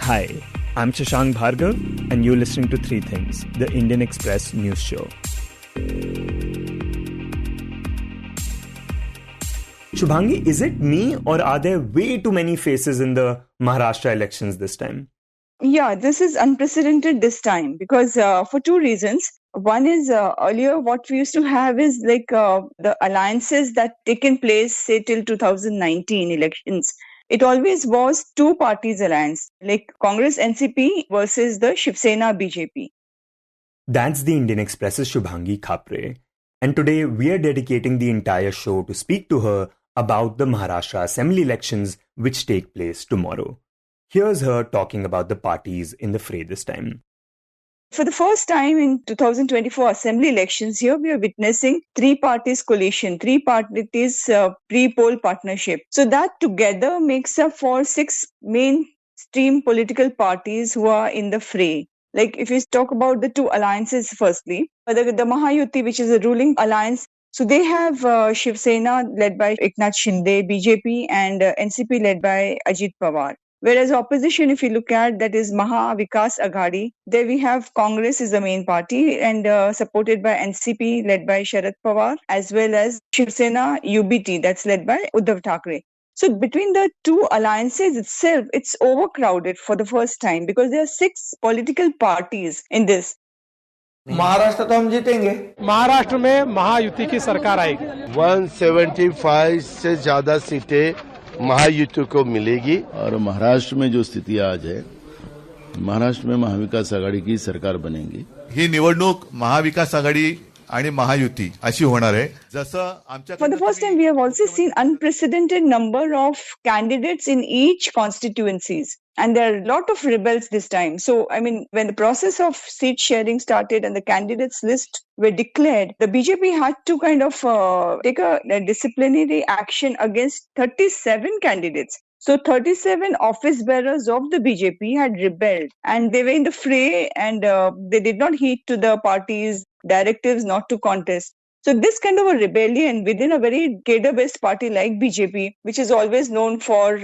Hi, I'm Shashank Bhargav, and you're listening to Three Things, the Indian Express news show. Shubhangi, is it me or are there way too many faces in the Maharashtra elections this time? Yeah, this is unprecedented this time because for two reasons. One is earlier what we used to have is the alliances that taken place say till 2019 elections. It always was two parties alliance like Congress NCP versus the Shiv Sena BJP. That's the Indian Express's Shubhangi Khapre. And today we are dedicating the entire show to speak to her about the Maharashtra Assembly elections which take place tomorrow. Here's her talking about the parties in the fray this time. For the first time in 2024 Assembly elections, here we are witnessing three parties coalition, three parties pre-poll partnership. So that together makes up for six mainstream political parties who are in the fray. Like if we talk about the two alliances firstly, the Mahayuti, which is a ruling alliance, so they have Shiv Sena led by Eknath Shinde, BJP, and NCP led by Ajit Pawar. Whereas opposition, if you look at, that is Maha Vikas Aghadi, there we have Congress is the main party and supported by NCP led by Sharad Pawar, as well as Shiv Sena UBT that's led by Uddhav Thackeray. So between the two alliances itself, it's overcrowded for the first time because there are six political parties in this. Maharashtra तो हम जीतेंगे। महाराष्ट्र में महायुति की सरकार आएगी। 175 से ज्यादा सीटें महायुति को मिलेगी। और महाराष्ट्र में जो स्थिति आज है, महाराष्ट्र में महाविकास आघाडी की सरकार बनेगी। ही निवडणूक महाविकास आघाडी आणि महायुती अशी होणार आहे। जसं आमच्या For the first time we have also seen unprecedented number of candidates in each constituencies. And there are a lot of rebels this time. So, I mean, when the process of seat sharing started and the candidates list were declared, the BJP had to kind of take a disciplinary action against 37 candidates. So 37 office bearers of the BJP had rebelled and they were in the fray and they did not heed to the party's directives not to contest. So this kind of a rebellion within a very cadre-based party like BJP, which is always known for,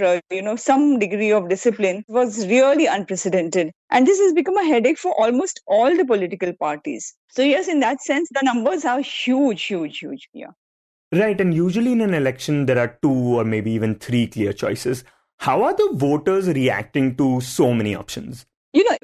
some degree of discipline, was really unprecedented. And this has become a headache for almost all the political parties. So yes, in that sense, the numbers are huge. Yeah. Right, and usually in an election, there are two or maybe even three clear choices. How are the voters reacting to so many options?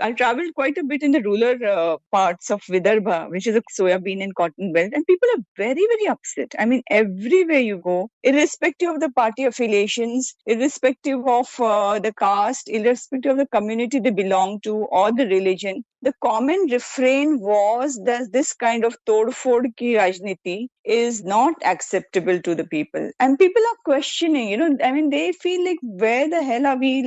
I traveled quite a bit in the rural parts of Vidarbha, which is a soybean and cotton belt, and people are very, very upset. I mean, everywhere you go, irrespective of the party affiliations, irrespective of the caste, irrespective of the community they belong to or the religion, the common refrain was that this kind of tod-fod ki rajniti is not acceptable to the people. And people are questioning, they feel like, where the hell are we,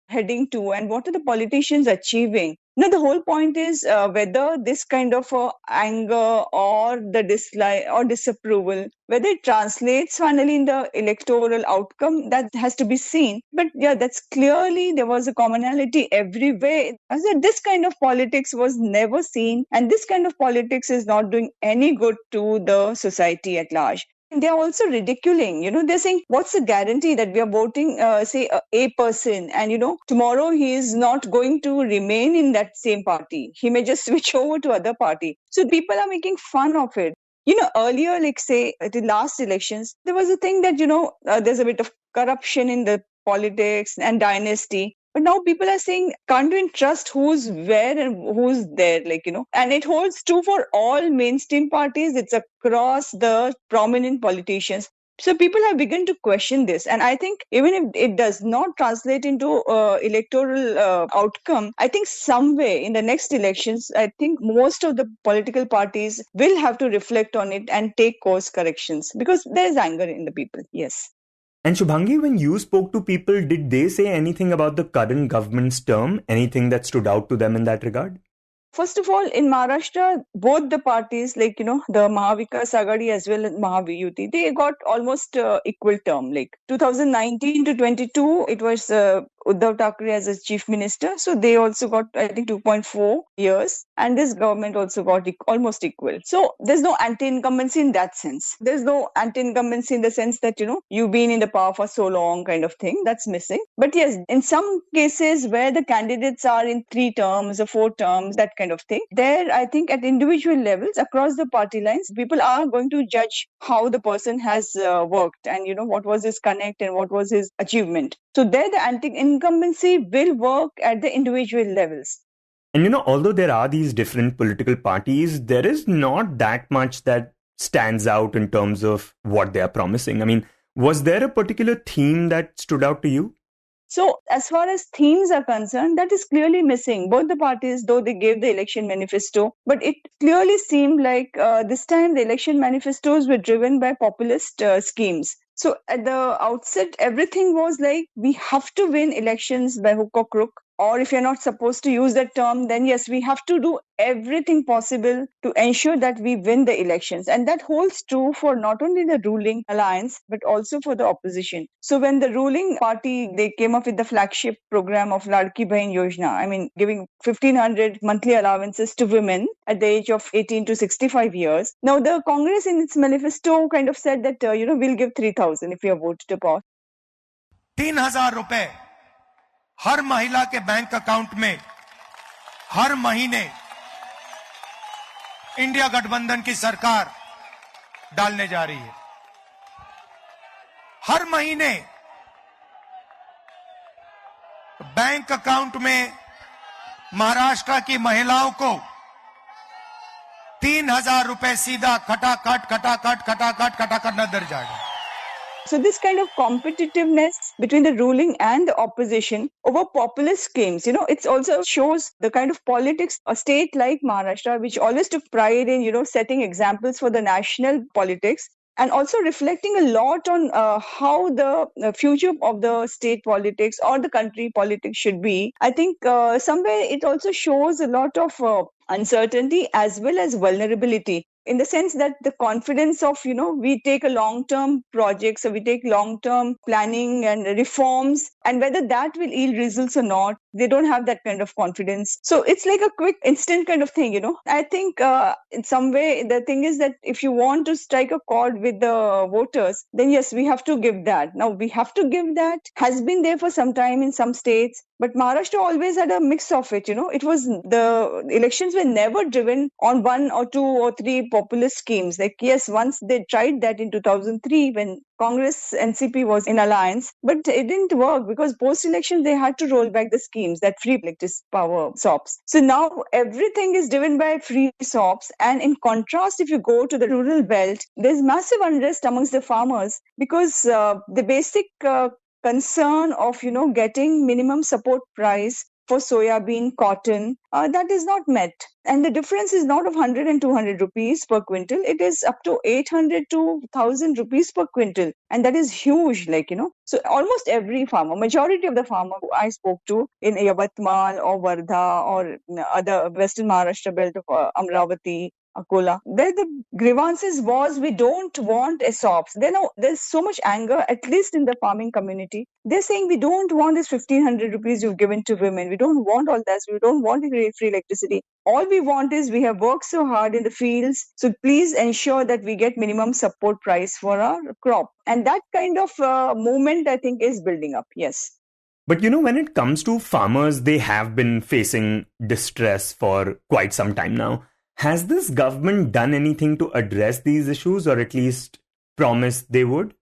heading to? And what are the politicians achieving? The whole point is whether this kind of anger or the dislike or disapproval, whether it translates finally in the electoral outcome, that has to be seen. But yeah, that's clearly there was a commonality everywhere. As that this kind of politics was never seen, and this kind of politics is not doing any good to the society at large. They're also ridiculing, they're saying, what's the guarantee that we are voting, a person and, tomorrow he is not going to remain in that same party. He may just switch over to other party. So people are making fun of it. Earlier, at the last elections, there was a thing that, there's a bit of corruption in the politics and dynasty. But now people are saying, can't even trust who's where and who's there, and it holds true for all mainstream parties. It's across the prominent politicians. So people have begun to question this. And I think even if it does not translate into electoral outcome, I think somewhere in the next elections, I think most of the political parties will have to reflect on it and take course corrections because there's anger in the people. Yes. And Shubhangi, when you spoke to people, did they say anything about the current government's term? Anything that stood out to them in that regard? First of all, in Maharashtra, both the parties, the Mahavikas Aghadi as well as Mahaviyuti, they got almost equal term. 2019 to 22, it was Uddhav Uddhav Thackeray as a chief minister. So they also got, I think, 2.4 years. And this government also got almost equal. So there's no anti-incumbency in that sense. There's no anti-incumbency in the sense that, you've been in the power for so long kind of thing. That's missing. But yes, in some cases where the candidates are in 3 terms or 4 terms, that kind of thing, there I think at individual levels across the party lines, people are going to judge how the person has worked and, what was his connect and what was his achievement. So there the anti-incumbency will work at the individual levels. And although there are these different political parties, there is not that much that stands out in terms of what they are promising. I mean, was there a particular theme that stood out to you? So as far as themes are concerned, that is clearly missing. Both the parties, though they gave the election manifesto, but it clearly seemed like this time the election manifestos were driven by populist schemes. So at the outset, everything was like, we have to win elections by hook or crook. Or if you're not supposed to use that term, then yes, we have to do everything possible to ensure that we win the elections. And that holds true for not only the ruling alliance, but also for the opposition. So when the ruling party, they came up with the flagship program of Ladki Bahin Yojana, I mean, giving 1,500 monthly allowances to women at the age of 18 to 65 years. Now, the Congress in its manifesto kind of said that, we'll give 3,000 if you are voted upon. 3,000 रुपए हर महिला के bank account में हर महीने India गठबंधन की सरकार डालने जा रही है। हर महीने बैंक अकाउंट में महाराष्ट्र की महिलाओं को 3,000 रुपए सीधा खटाखट नजर जाएगा। So this kind of competitiveness between the ruling and the opposition over populist schemes, it also shows the kind of politics a state like Maharashtra, which always took pride in, setting examples for the national politics and also reflecting a lot on how the future of the state politics or the country politics should be. I think somewhere it also shows a lot of uncertainty as well as vulnerability, in the sense that the confidence of, we take a long-term projects, or we take long-term planning and reforms, and whether that will yield results or not, they don't have that kind of confidence. So it's like a quick, instant kind of thing, I think in some way, the thing is that if you want to strike a chord with the voters, then yes, we have to give that. Now, we have to give that has been there for some time in some states, but Maharashtra always had a mix of it, It was, the elections were never driven on 1 or 2 or 3 populist schemes. Like, yes, once they tried that in 2003 when Congress NCP was in alliance, but it didn't work because post-election they had to roll back the schemes that free electricity power SOPs. So now everything is driven by free SOPs, and in contrast, if you go to the rural belt, there's massive unrest amongst the farmers because the basic concern of getting minimum support price for soya-bean, cotton, that is not met. And the difference is not of 100 and 200 rupees per quintal. It is up to 800 to 1,000 rupees per quintal. And that is huge, So almost every farmer, majority of the farmer who I spoke to in Yavatmal or Wardha or other Western Maharashtra belt of Amravati, Akola, there the grievances was, we don't want SOPs. There's so much anger, at least in the farming community. They're saying we don't want this 1,500 rupees you've given to women. We don't want all that. We don't want free electricity. All we want is, we have worked so hard in the fields, so please ensure that we get minimum support price for our crop. And that kind of movement, I think, is building up. Yes. But when it comes to farmers, they have been facing distress for quite some time now. Has this government done anything to address these issues, or at least promised they would?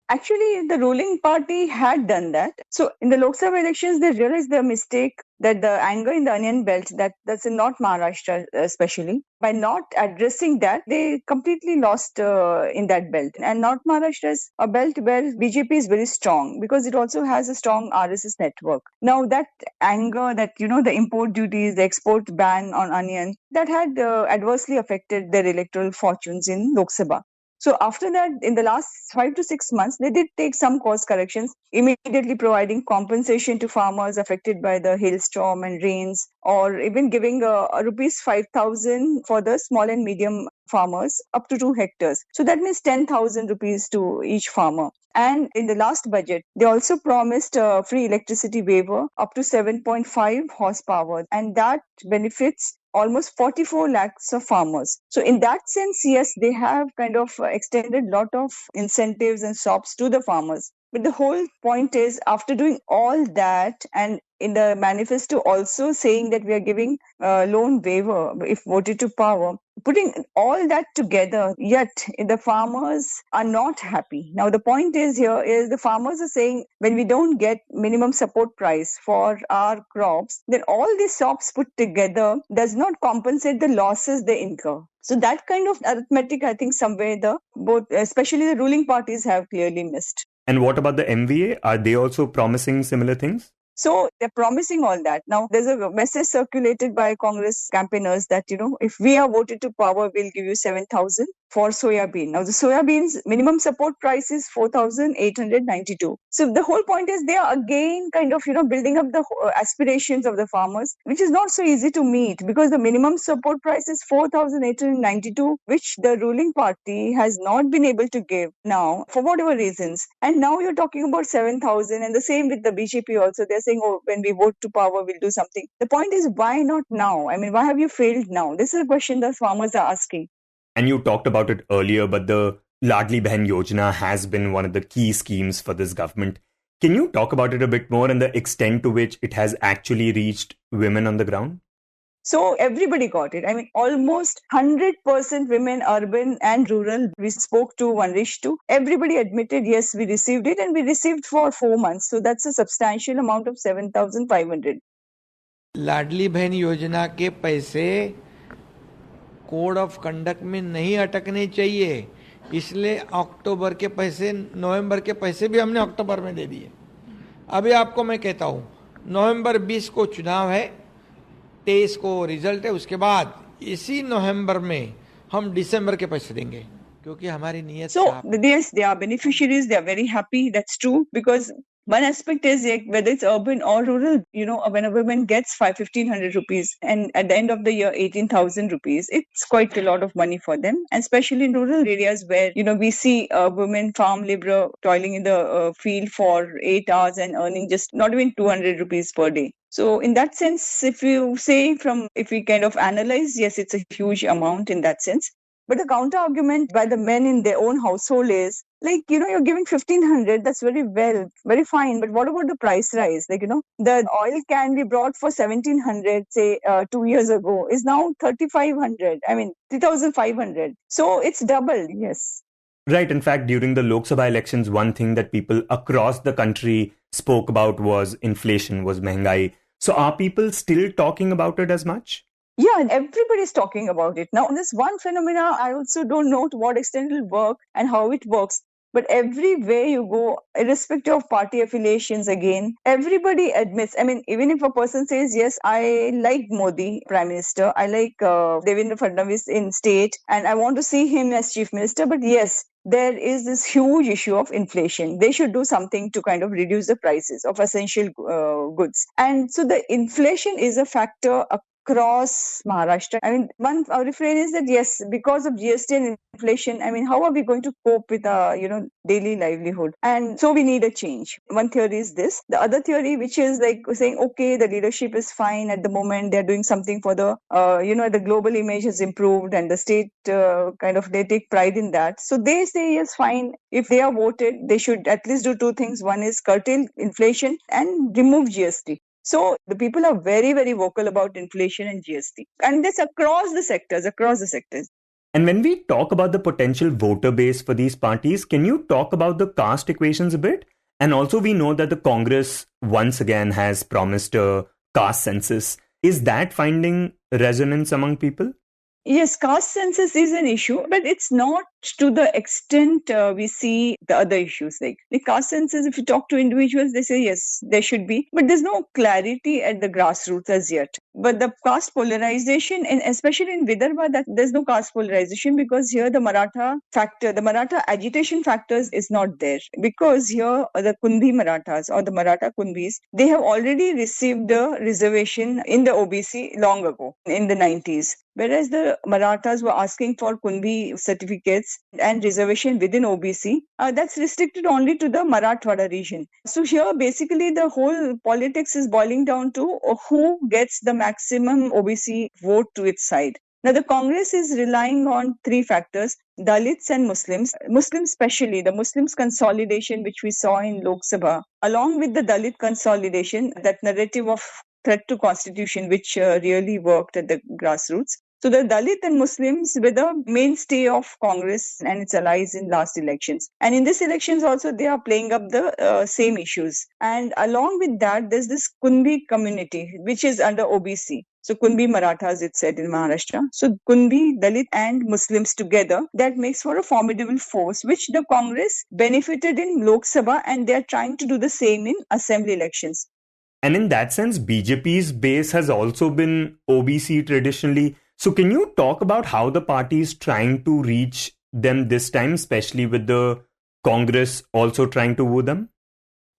Actually, the ruling party had done that. So in the Lok Sabha elections, they realized their mistake, that the anger in the onion belt, that's in North Maharashtra especially, by not addressing that, they completely lost in that belt. And North Maharashtra is a belt where BJP is very strong because it also has a strong RSS network. Now that anger, that, the import duties, the export ban on onion, that had adversely affected their electoral fortunes in Lok Sabha. So after that, in the last 5 to 6 months, they did take some course corrections, immediately providing compensation to farmers affected by the hailstorm and rains, or even giving rupees 5,000 for the small and medium farmers up to 2 hectares. So that means 10,000 rupees to each farmer. And in the last budget, they also promised a free electricity waiver up to 7.5 horsepower, and that benefits almost 44 lakhs of farmers. So in that sense, yes, they have kind of extended a lot of incentives and SOPs to the farmers. But the whole point is, after doing all that, and in the manifesto also saying that we are giving loan waiver if voted to power, putting all that together, yet the farmers are not happy. Now, the point is here is the farmers are saying when we don't get minimum support price for our crops, then all these SOPs put together does not compensate the losses they incur. So that kind of arithmetic, I think somewhere both, especially the ruling parties, have clearly missed. And what about the MVA? Are they also promising similar things? So they're promising all that. Now, there's a message circulated by Congress campaigners that, if we are voted to power, we'll give you 7,000 for soya bean. Now, the soya beans minimum support price is 4,892. So the whole point is they are again kind of, building up the aspirations of the farmers, which is not so easy to meet because the minimum support price is 4,892, which the ruling party has not been able to give now for whatever reasons. And now you're talking about 7,000, and the same with the BJP also. They're saying, when we vote to power, we'll do something. The point is, why not now? I mean, why have you failed now? This is a question that farmers are asking. And you talked about it earlier, but the Ladli Bahan Yojana has been one of the key schemes for this government. Can you talk about it a bit more and the extent to which it has actually reached women on the ground? So everybody got it. I mean, almost 100% women, urban and rural. We spoke to Vanrish too. Everybody admitted, yes, we received it, and we received for 4 months. So that's a substantial amount of 7,500. लाडली बहन योजना के पैसे code of conduct में नहीं अटकने चाहिए, इसलिए अक्टूबर के पैसे, नवंबर के पैसे भी हमने अक्टूबर में दे दिए. अभी आपको मैं कहता हूँ, नवंबर 20 को चुनाव है, 23 को रिजल्ट है, उसके बाद इसी नवंबर में हम दिसंबर के पैसे देंगे, क्योंकि हमारी नीयत. So yes, they are beneficiaries. They are very happy. That's true, because one aspect is whether it's urban or rural, when a woman gets 1,500 rupees and at the end of the year 18,000 rupees, it's quite a lot of money for them, and especially in rural areas where we see women farm laborer toiling in the field for 8 hours and earning just not even 200 rupees per day. So in that sense, if we kind of analyze, yes, it's a huge amount in that sense. But the counter argument by the men in their own household is you're giving 1,500, that's very fine. But what about the price rise? The oil can be brought for 1,700, say 2 years ago, is now 3,500. I mean, 3,500. So it's doubled, yes. Right. In fact, during the Lok Sabha elections, one thing that people across the country spoke about was inflation, was mehengai. So are people still talking about it as much? Yeah, everybody's talking about it. Now, this one phenomena, I also don't know to what extent it will work and how it works. But everywhere you go, irrespective of party affiliations, again, everybody admits. I mean, even if a person says, yes, I like Modi, Prime Minister, I like Devendra Fadnavis in state, and I want to see him as Chief Minister. But yes, there is this huge issue of inflation. They should do something to kind of reduce the prices of essential goods. And so the inflation is a factor across Maharashtra. I mean, one refrain is that, yes, because of GST and inflation, I mean, how are we going to cope with our, daily livelihood? And so we need a change. One theory is this. The other theory, which is saying, okay, the leadership is fine at the moment. They're doing something for the, the global image has improved and the state they take pride in that. So they say, yes, fine. If they are voted, they should at least do two things. One is curtail inflation and remove GST. So the people are very, very vocal about inflation and GST. And that's across the sectors. And when we talk about the potential voter base for these parties, can you talk about the caste equations a bit? And also we know that the Congress once again has promised a caste census. Is that finding resonance among people? Yes, caste census is an issue, but it's not to the extent we see the other issues like caste census. If you talk to individuals, they say yes, there should be, but there's no clarity at the grassroots as yet. But the caste polarization, and especially in Vidarbha, that there's no caste polarization because here the Maratha factor, the Maratha agitation factors is not there, because here the Kundi Marathas or the Maratha Kundis, they have already received a reservation in the OBC long ago in the 90s. Whereas the Marathas were asking for Kundi certificates and reservation within OBC, that's restricted only to the Marathwada region. So here basically the whole politics is boiling down to who gets the maximum OBC vote to its side. Now the Congress is relying on three factors: Dalits and Muslims. Muslims especially, the Muslims consolidation which we saw in Lok Sabha, along with the Dalit consolidation, that narrative of threat to constitution which really worked at the grassroots. So the Dalit and Muslims were the mainstay of Congress and its allies in last elections. And in these elections also, they are playing up the same issues. And along with that, there's this Kundi community, which is under OBC. So Kundi Marathas, it said in Maharashtra. So Kundi, Dalit and Muslims together, that makes for a formidable force, which the Congress benefited in Lok Sabha, and they're trying to do the same in assembly elections. And in that sense, BJP's base has also been OBC traditionally. So can you talk about how the party is trying to reach them this time, especially with the Congress also trying to woo them?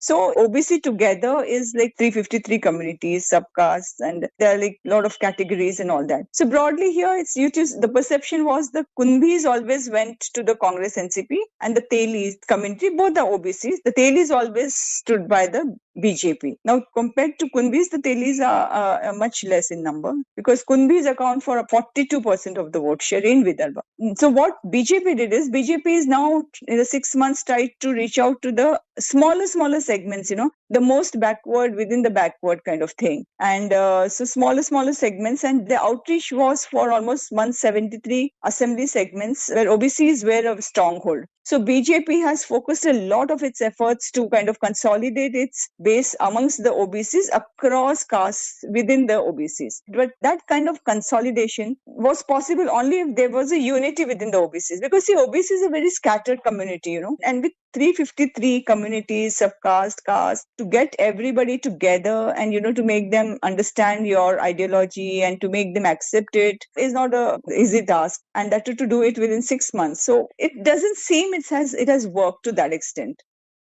So OBC together is like 353 communities, subcastes, and there are like a lot of categories and all that. So broadly here, the perception was the Kundis always went to the Congress NCP, and the Telis community, both the OBCs, the Telis always stood by the BJP. Now compared to Kundis, the Telis are much less in number, because Kundis account for 42% of the vote share in Vidarbha. So what BJP did is, BJP is now in the 6 months tried to reach out to the smaller segments, the most backward within the backward kind of thing. And so smaller segments, and the outreach was for almost 173 assembly segments where OBCs were a stronghold. So BJP has focused a lot of its efforts to kind of consolidate its base amongst the OBCs across castes within the OBCs. But that kind of consolidation was possible only if there was a unity within the OBCs. Because see, OBC is a very scattered community, and with 353 communities, subcaste, caste, to get everybody together and, to make them understand your ideology and to make them accept it is not an easy task. And that to do it within 6 months. So it doesn't seem it has worked to that extent.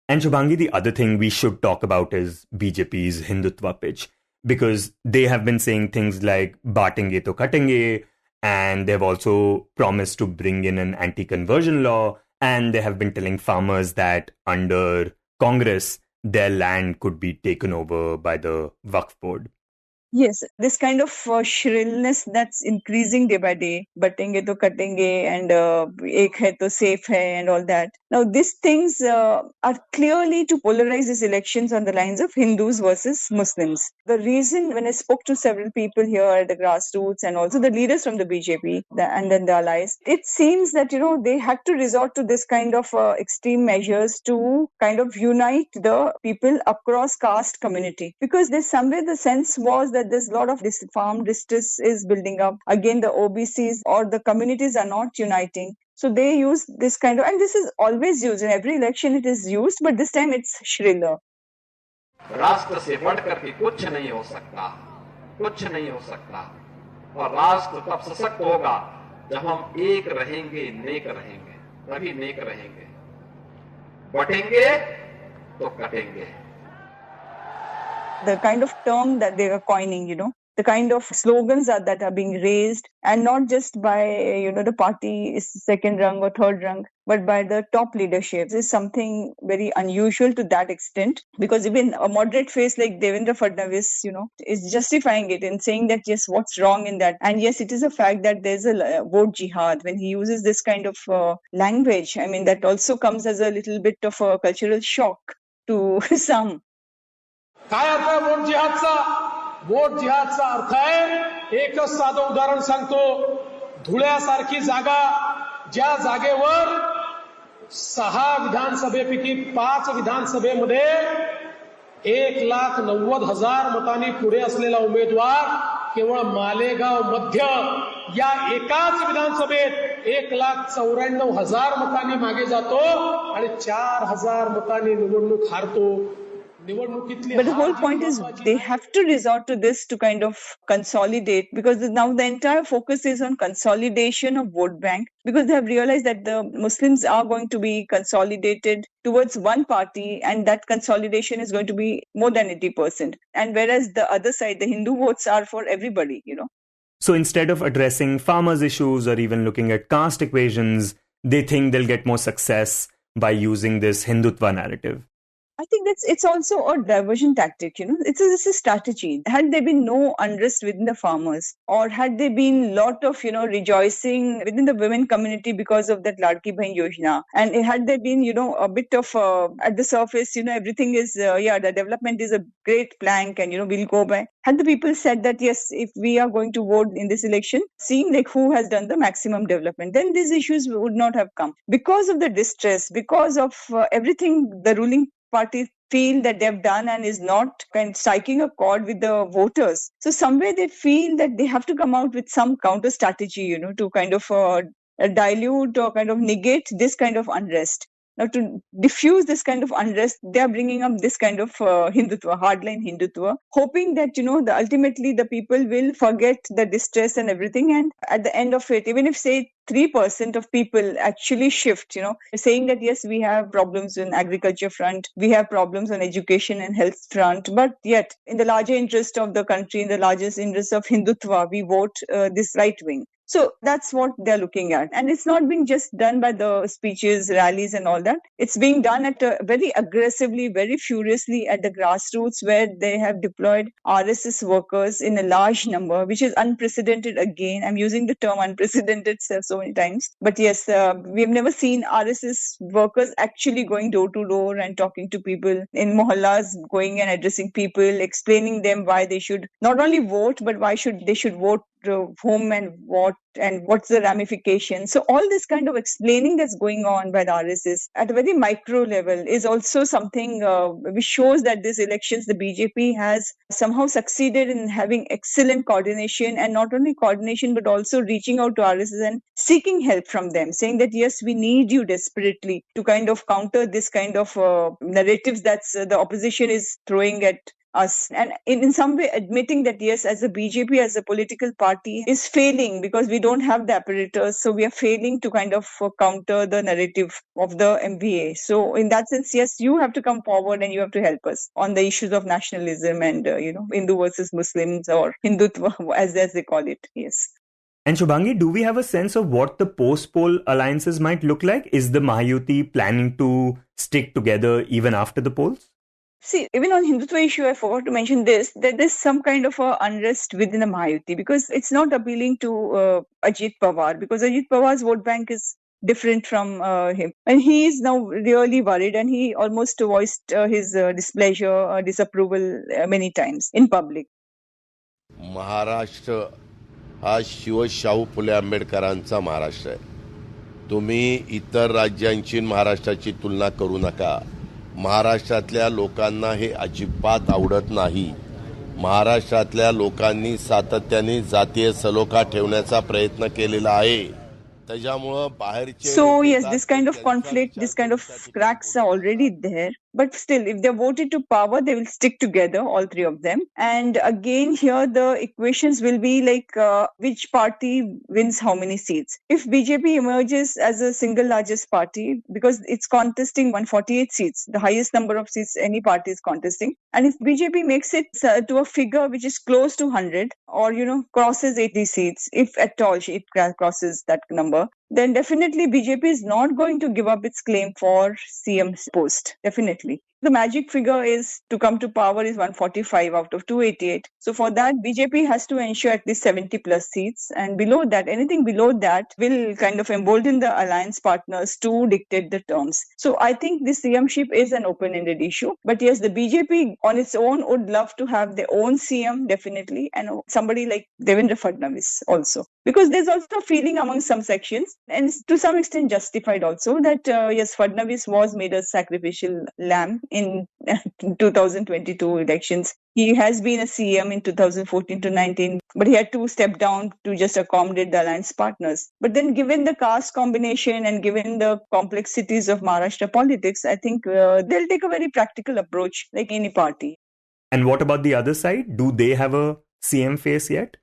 And Shubhangi, the other thing we should talk about is BJP's Hindutva pitch, because they have been saying things like baatenge to katenge, and they've also promised to bring in an anti-conversion law, and they have been telling farmers that under Congress, their land could be taken over by the Waqf board. Yes, this kind of shrillness that's increasing day by day, batenge to katenge and ek hai to safe hai and all that. Now these things are clearly to polarize these elections on the lines of Hindus versus Muslims. The reason, when I spoke to several people here at the grassroots and also the leaders from the BJP and then the allies, it seems that, they had to resort to this kind of extreme measures to kind of unite the people across caste community. Because there's somewhere the sense was that there's a lot of this farm distress is building up. Again, the OBCs or the communities are not uniting. So they use this kind of, and this is always used in every election, it is used, but this time it's shriller. राष्ट्र से बढ़कर के कुछ नहीं हो सकता, कुछ नहीं हो सकता, और राष्ट्र तब सशक्त होगा जब हम एक रहेंगे, नेक रहेंगे, तभी नेक रहेंगे, बटेंगे तो कटेंगे. The kind of term that they are coining, the kind of slogans that are being raised, and not just by, the party second rung or third rung, but by the top leadership, is something very unusual to that extent. Because even a moderate face like Devendra Fadnavis, is justifying it and saying that, yes, what's wrong in that? And yes, it is a fact that there's a vote jihad. When he uses this kind of language, that also comes as a little bit of a cultural shock to some. काय अर्थ आहे vote जिहादचा? Vote जिहादचा अर्थ आहे, एकच साधं उदाहरण सांगतो, धुळ्यासारखी जागा, ज्या जागेवर 6 विधानसभेपैकी 5 विधानसभेमध्ये 1,90,000 मतांनी पुढे असलेला उमेदवार केवळ मालेगाव मध्य या एकाच विधानसभेत 1,94,000 मतांनी मागे जातो आणि 4,000 मतांनी निवडणूक हारतो. But the whole point is they have to resort to this to kind of consolidate, because now the entire focus is on consolidation of vote bank, because they have realized that the Muslims are going to be consolidated towards one party, and that consolidation is going to be more than 80%. And whereas the other side, the Hindu votes are for everybody, So instead of addressing farmers' issues or even looking at caste equations, they think they'll get more success by using this Hindutva narrative. I think it's also a diversion tactic, It's a strategy. Had there been no unrest within the farmers, or had there been lot of, rejoicing within the women community because of that Ladki Bahin Yojana, and had there been, a bit of, at the surface, everything is, the development is a great plank and, we'll go by. Had the people said that, yes, if we are going to vote in this election, seeing like who has done the maximum development, then these issues would not have come. Because of the distress, because of everything the ruling parties feel that they've done and is not kind of striking a chord with the voters. So somewhere they feel that they have to come out with some counter strategy, to kind of dilute or kind of negate this kind of unrest. Now, to diffuse this kind of unrest, they are bringing up this kind of Hindutva, hardline Hindutva, hoping that, ultimately the people will forget the distress and everything. And at the end of it, even if, say, 3% of people actually shift, saying that, yes, we have problems in agriculture front, we have problems on education and health front, but yet in the larger interest of the country, in the largest interest of Hindutva, we vote this right wing. So that's what they're looking at. And it's not being just done by the speeches, rallies and all that. It's being done at very aggressively, very furiously at the grassroots, where they have deployed RSS workers in a large number, which is unprecedented again. I'm using the term unprecedented so many times. But yes, we've never seen RSS workers actually going door to door and talking to people in mohallas, going and addressing people, explaining them why they should not only vote, but why they should vote whom and what and what's the ramification. So all this kind of explaining that's going on by the RSS at a very micro level is also something which shows that these elections, the BJP has somehow succeeded in having excellent coordination, and not only coordination, but also reaching out to RSS and seeking help from them, saying that, yes, we need you desperately to kind of counter this kind of narratives that's the opposition is throwing at us, and in some way admitting that, yes, as a BJP, as a political party, is failing because we don't have the apparatus, so we are failing to kind of counter the narrative of the MVA. So in that sense, yes, you have to come forward and you have to help us on the issues of nationalism and Hindu versus Muslims, or Hindutva as they call it. Yes. And Shubhangi, do we have a sense of what the post-poll alliances might look like? Is the Mahayuti planning to stick together even after the polls? See, even on Hindutva issue, I forgot to mention this, that there's some kind of a unrest within the Mahayuti, because it's not appealing to Ajit Pawar, because Ajit Pawar's vote bank is different from him. And he is now really worried, and he almost voiced his displeasure, disapproval many times in public. Maharashtra हा शिवशाहू फुले आंबेडकरांचा महाराष्ट्र आहे. तुम्ही इतर राज्यांची महाराष्ट्राची तुलना करू नका. महाराष्ट्रातल्या लोकांना हे अजिबात आवडत नाही. महाराष्ट्रातल्या लोकांनी सातत्याने जातीय सलोखा ठेवण्याचा प्रयत्न केलेला आहे. त्याच्यामुळे बाहेरचे So yes, this kind of conflict, this kind of cracks are already there. But still, if they're voted to power, they will stick together, all three of them. And again, here the equations will be like which party wins how many seats. If BJP emerges as a single largest party, because it's contesting 148 seats, the highest number of seats any party is contesting. And if BJP makes it to a figure which is close to 100, or, crosses 80 seats, if at all it crosses that number, then definitely BJP is not going to give up its claim for CM's post. Definitely. The magic figure is to come to power is 145 out of 288. So for that, BJP has to ensure at least 70 plus seats. And below that, anything below that will kind of embolden the alliance partners to dictate the terms. So I think this CM-ship is an open-ended issue. But yes, the BJP on its own would love to have their own CM, definitely. And somebody like Devendra Fadnavis also. Because there's also a feeling among some sections, and to some extent justified also, that yes, Fadnavis was made a sacrificial lamb in 2022 elections. He has been a CM in 2014 to 19, but he had to step down to just accommodate the alliance partners. But then given the caste combination and given the complexities of Maharashtra politics, I think they'll take a very practical approach like any party. And what about the other side? Do they have a CM face yet?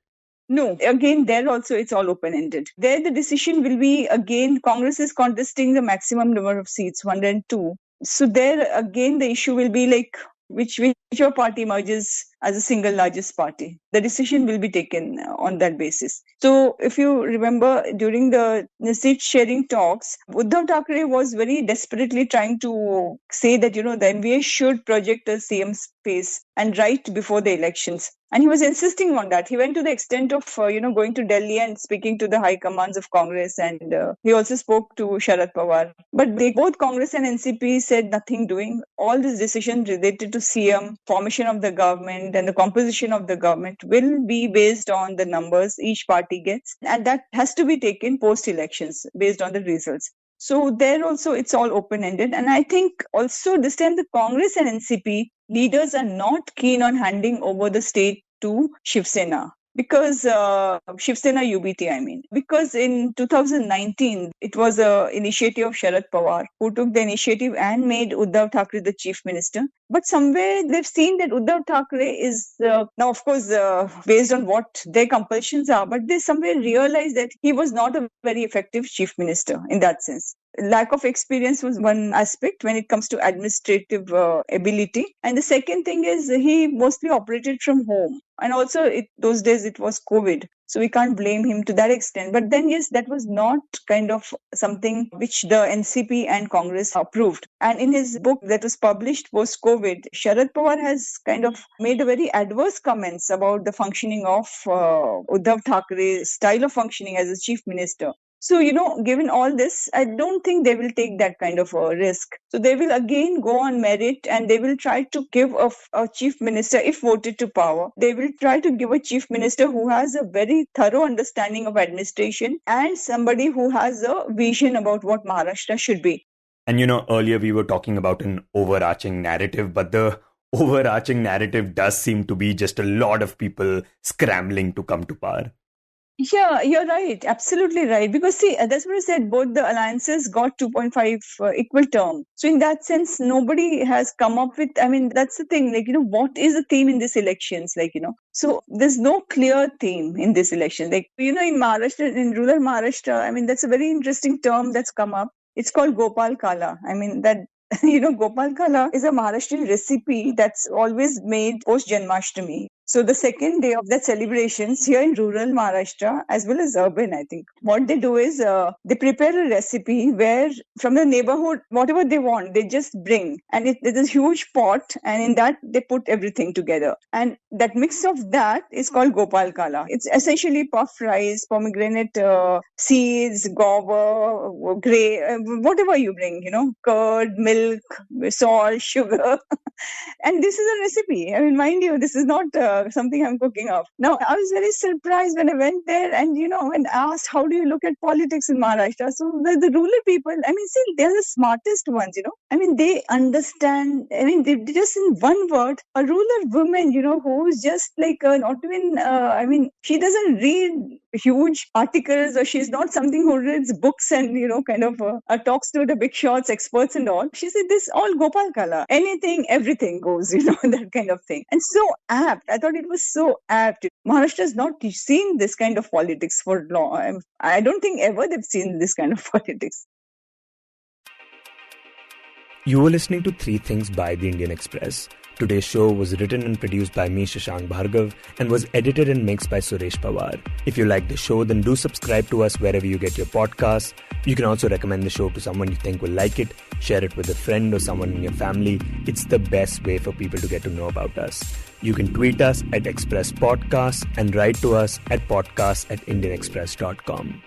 No, again, there also it's all open-ended. There the decision will be, again, Congress is contesting the maximum number of seats, 102. So there again the issue will be like whichever party emerges as a single largest party. The decision will be taken on that basis. So if you remember during the seat sharing talks, Uddhav Thackeray was very desperately trying to say that, the MVA should project a CM space and right before the elections. And he was insisting on that. He went to the extent of, going to Delhi and speaking to the high commands of Congress. And he also spoke to Sharad Pawar. But both Congress and NCP said nothing doing. All these decisions related to CM, formation of the government and the composition of the government will be based on the numbers each party gets. And that has to be taken post-elections based on the results. So there also it's all open-ended. And I think also this time the Congress and NCP leaders are not keen on handing over the state to Shiv Sena. Because Shiv Sena UBT, because in 2019, it was an initiative of Sharad Pawar who took the initiative and made Uddhav Thackeray the chief minister. But somewhere they've seen that Uddhav Thackeray is, now of course, based on what their compulsions are, but they somewhere realized that he was not a very effective chief minister in that sense. Lack of experience was one aspect when it comes to administrative ability. And the second thing is he mostly operated from home. And also those days it was COVID. So we can't blame him to that extent. But then, yes, that was not kind of something which the NCP and Congress approved. And in his book that was published post-COVID, Sharad Pawar has kind of made a very adverse comments about the functioning of Uddhav Thakeray's style of functioning as a chief minister. So, given all this, I don't think they will take that kind of a risk. So they will again go on merit and they will try to give a chief minister, if voted to power, they will try to give a chief minister who has a very thorough understanding of administration and somebody who has a vision about what Maharashtra should be. And earlier we were talking about an overarching narrative, but the overarching narrative does seem to be just a lot of people scrambling to come to power. Yeah, you're right. Absolutely right. Because see, that's what I said. Both the alliances got 2.5 equal term. So in that sense, nobody has come up with, that's the thing, what is the theme in these elections? So there's no clear theme in this election. In Maharashtra, in rural Maharashtra, that's a very interesting term that's come up. It's called Gopal Kala. Gopal Kala is a Maharashtrian recipe that's always made post Janmashtami. So the second day of that celebrations here in rural Maharashtra as well as urban, I think, what they do is they prepare a recipe where from the neighborhood, whatever they want, they just bring. And there's a huge pot and in that they put everything together. And that mix of that is called Gopal Kala. It's essentially puffed rice, pomegranate seeds, guava, gray, whatever you bring, curd, milk, salt, sugar. And this is a recipe. Mind you, this is not something I'm cooking up. Now, I was very surprised when I went there and, and asked, how do you look at politics in Maharashtra? So the rural people, see, they're the smartest ones, they understand, they just in one word, a rural woman, who's just like not even, she doesn't read huge articles or she's not something who reads books and, talks to the big shots, experts and all. She said, this all Gopal Kala. Anything, everything goes, that kind of thing. And so apt. I thought it was so apt. Maharashtra has not seen this kind of politics for long. I don't think ever they've seen this kind of politics. You were listening to Three Things by The Indian Express. Today's show was written and produced by me, Shashank Bhargav, and was edited and mixed by Suresh Pawar. If you like the show, then do subscribe to us wherever you get your podcasts. You can also recommend the show to someone you think will like it, share it with a friend or someone in your family. It's the best way for people to get to know about us. You can tweet us at Express Podcasts and write to us at podcasts@indianexpress.com.